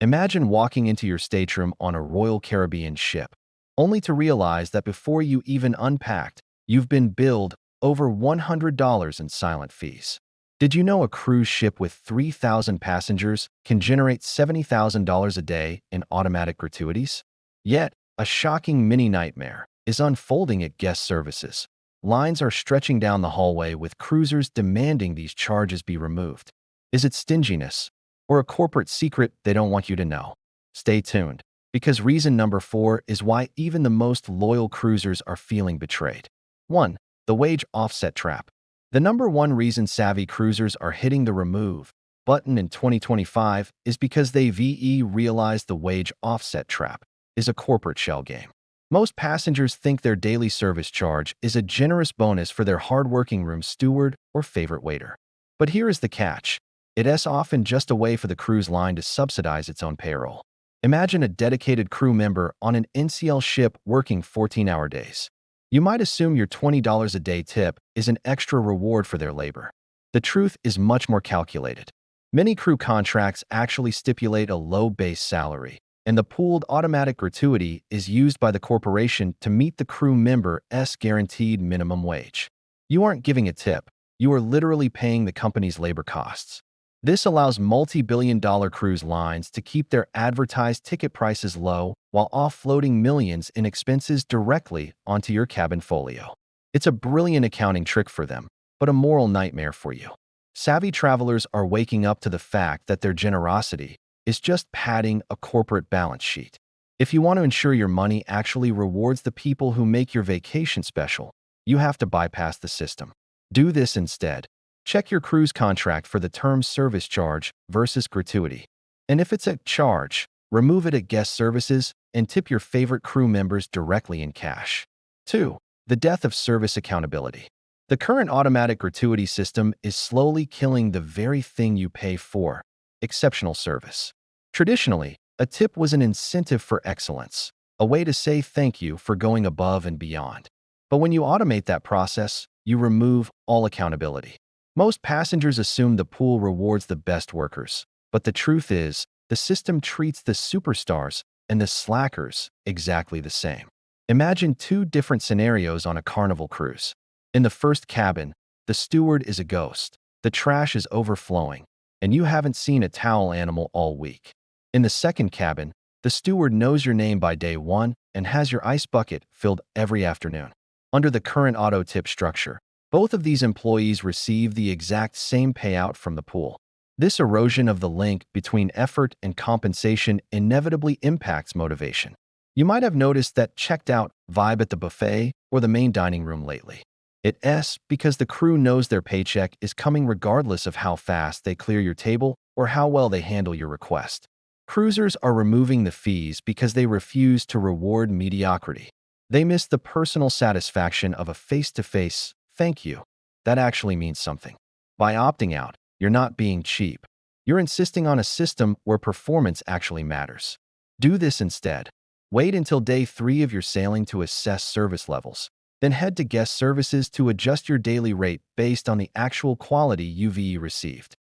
Imagine walking into your stateroom on a Royal Caribbean ship, only to realize that before you even unpacked, you've been billed over $100 in silent fees. Did you know a cruise ship with 3,000 passengers can generate $70,000 a day in automatic gratuities? Yet, a shocking mini-nightmare is unfolding at guest services. Lines are stretching down the hallway with cruisers demanding these charges be removed. Is it stinginess or a corporate secret they don't want you to know? Stay tuned, because reason number 4 is why even the most loyal cruisers are feeling betrayed. 1. The wage offset trap. The number one reason savvy cruisers are hitting the remove button in 2025 is because they realize the wage offset trap is a corporate shell game. Most passengers think their daily service charge is a generous bonus for their hardworking room steward or favorite waiter. But here is the catch. It's often just a way for the cruise line to subsidize its own payroll. Imagine a dedicated crew member on an NCL ship working 14-hour days. You might assume your $20 a day tip is an extra reward for their labor. The truth is much more calculated. Many crew contracts actually stipulate a low base salary, and the pooled automatic gratuity is used by the corporation to meet the crew member's guaranteed minimum wage. You aren't giving a tip, you are literally paying the company's labor costs. This allows multi-billion-dollar cruise lines to keep their advertised ticket prices low while offloading millions in expenses directly onto your cabin folio. It's a brilliant accounting trick for them, but a moral nightmare for you. Savvy travelers are waking up to the fact that their generosity is just padding a corporate balance sheet. If you want to ensure your money actually rewards the people who make your vacation special, you have to bypass the system. Do this instead. Check your cruise contract for the term service charge versus gratuity. And if it's a charge, remove it at guest services and tip your favorite crew members directly in cash. 2. The death of service accountability. The current automatic gratuity system is slowly killing the very thing you pay for: exceptional service. Traditionally, a tip was an incentive for excellence, a way to say thank you for going above and beyond. But when you automate that process, you remove all accountability. Most passengers assume the pool rewards the best workers, but the truth is, the system treats the superstars and the slackers exactly the same. Imagine two different scenarios on a Carnival cruise. In the first cabin, the steward is a ghost, the trash is overflowing, and you haven't seen a towel animal all week. In the second cabin, the steward knows your name by day 1 and has your ice bucket filled every afternoon. Under the current auto tip structure, both of these employees receive the exact same payout from the pool. This erosion of the link between effort and compensation inevitably impacts motivation. You might have noticed that checked-out vibe at the buffet or the main dining room lately. It's because the crew knows their paycheck is coming regardless of how fast they clear your table or how well they handle your request. Cruisers are removing the fees because they refuse to reward mediocrity. They miss the personal satisfaction of a face-to-face thank you. That actually means something. By opting out, you're not being cheap. You're insisting on a system where performance actually matters. Do this instead. Wait until day 3 of your sailing to assess service levels. Then head to guest services to adjust your daily rate based on the actual quality you've received.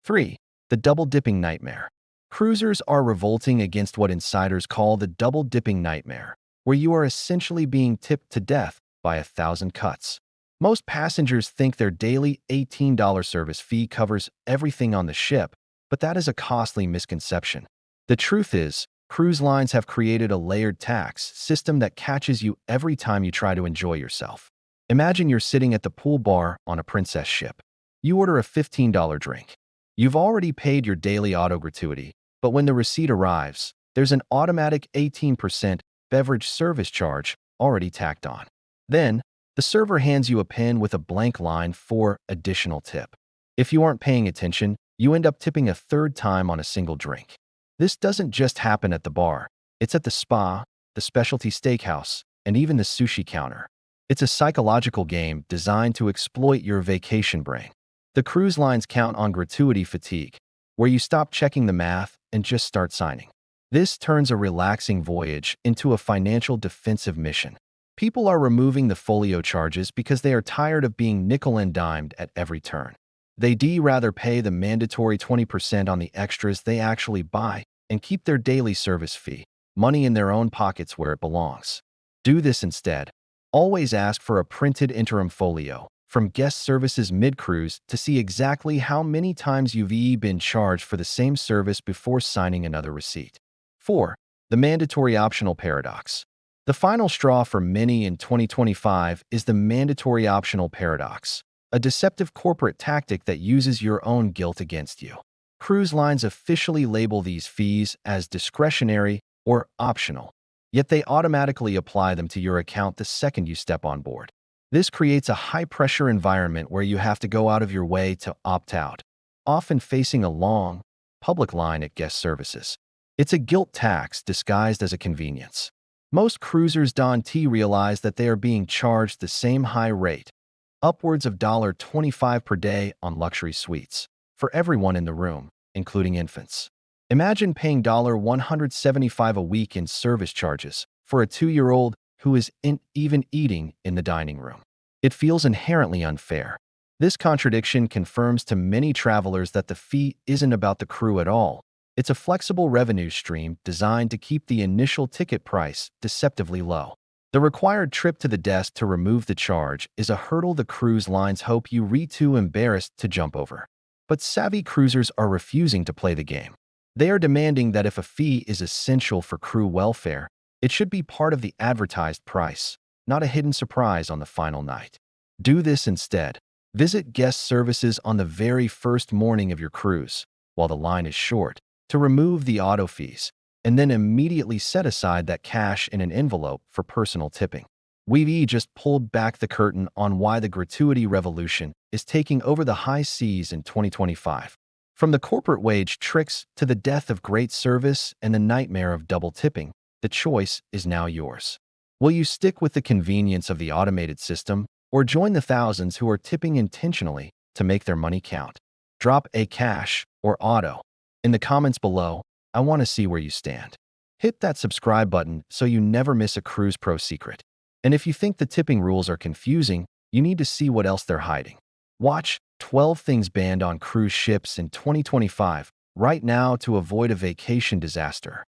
3. The double-dipping nightmare. Cruisers are revolting against what insiders call the double-dipping nightmare, where you are essentially being tipped to death by 1,000 cuts. Most passengers think their daily $18 service fee covers everything on the ship, but that is a costly misconception. The truth is, cruise lines have created a layered tax system that catches you every time you try to enjoy yourself. Imagine you're sitting at the pool bar on a princess ship. You order a $15 drink. You've already paid your daily auto gratuity, but when the receipt arrives, there's an automatic 18% beverage service charge already tacked on. Then, the server hands you a pen with a blank line for additional tip. If you aren't paying attention, you end up tipping a third time on a single drink. This doesn't just happen at the bar. It's at the spa, the specialty steakhouse, and even the sushi counter. It's a psychological game designed to exploit your vacation brain. The cruise lines count on gratuity fatigue, where you stop checking the math and just start signing. This turns a relaxing voyage into a financial defensive mission. People are removing the folio charges because they are tired of being nickel and dimed at every turn. They'd rather pay the mandatory 20% on the extras they actually buy and keep their daily service fee, money in their own pockets where it belongs. Do this instead. Always ask for a printed interim folio from guest services mid-cruise to see exactly how many times you've been charged for the same service before signing another receipt. 4. The mandatory optional paradox. The final straw for many in 2025 is the mandatory optional paradox, a deceptive corporate tactic that uses your own guilt against you. Cruise lines officially label these fees as discretionary or optional, yet they automatically apply them to your account the second you step on board. This creates a high-pressure environment where you have to go out of your way to opt out, often facing a long, public line at guest services. It's a guilt tax disguised as a convenience. Most cruisers don't realize that they are being charged the same high rate, upwards of $25 per day on luxury suites, for everyone in the room, including infants. Imagine paying $175 a week in service charges for a 2-year-old who isn't even eating in the dining room. It feels inherently unfair. This contradiction confirms to many travelers that the fee isn't about the crew at all. It's a flexible revenue stream designed to keep the initial ticket price deceptively low. The required trip to the desk to remove the charge is a hurdle the cruise lines hope you're too embarrassed to jump over. But savvy cruisers are refusing to play the game. They are demanding that if a fee is essential for crew welfare, it should be part of the advertised price, not a hidden surprise on the final night. Do this instead. Visit guest services on the very first morning of your cruise, while the line is short, to remove the auto fees, and then immediately set aside that cash in an envelope for personal tipping. We've just pulled back the curtain on why the gratuity revolution is taking over the high seas in 2025. From the corporate wage tricks to the death of great service and the nightmare of double tipping, the choice is now yours. Will you stick with the convenience of the automated system or join the thousands who are tipping intentionally to make their money count? Drop a cash or auto in the comments below. I want to see where you stand. Hit that subscribe button so you never miss a Cruise Pro secret. And if you think the tipping rules are confusing, you need to see what else they're hiding. Watch 12 Things Banned on Cruise Ships in 2025 right now to avoid a vacation disaster.